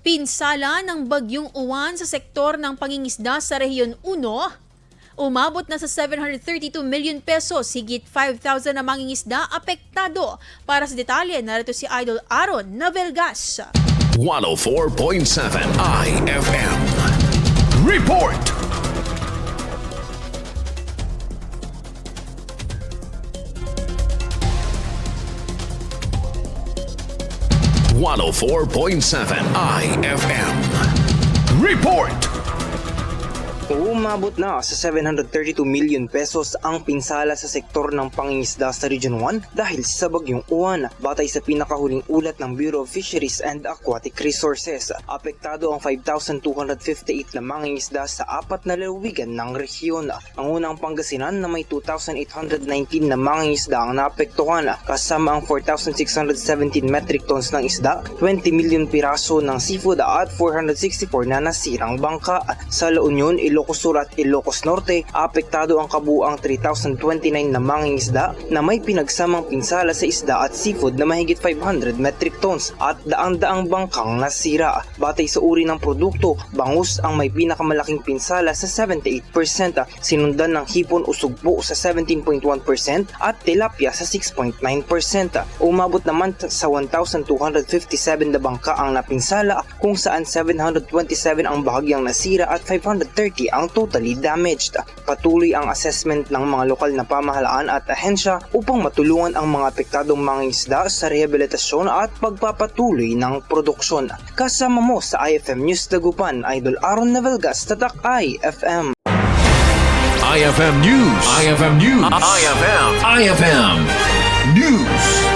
Pinsala ng bagyong uwan sa sektor ng pangingisda sa Rehiyon 1, umabot na sa 732 million pesos, higit 5,000 na mangingisda apektado. Para sa detalye, narito si Idol Aaron Navelgas. 104.7 IFM Report! .7 IFM Report! Umabot na sa 732 million pesos ang pinsala sa sektor ng pangingisda sa Region 1 dahil sa bagyong uwan. Batay sa pinakahuling ulat ng Bureau of Fisheries and Aquatic Resources, apektado ang 5,258 na mangingisda sa 4 na lalawigan ng rehiyon. Ang unang Pangasinan na may 2,819 na mangingisda ang naapektuhan, kasama ang 4,617 metric tons ng isda, 20 million piraso ng seafood at 464 na nasirang bangka. Sa La Union, Ilocos Sur at Ilocos Norte, apektado ang kabuang 3,029 na mangingisda na may pinagsamang pinsala sa isda at seafood na mahigit 500 metric tons at daang-daang bangkang nasira. Batay sa uri ng produkto, bangus ang may pinakamalaking pinsala sa 78%, sinundan ng hipon o sugpo sa 17.1% at tilapia sa 6.9%. Umabot naman sa 1,257 na bangka ang napinsala, kung saan 727 ang bahagyang nasira at 530 ang totally damaged. Patuloy ang assessment ng mga lokal na pamahalaan at ahensya upang matulungan ang mga apektadong mangingisda sa rehabilitasyon at pagpapatuloy ng produksyon. Kasama mo sa IFM News Dagupan, Idol Aaron Navelgas, Tatak IFM. IFM News. IFM News. IFM News.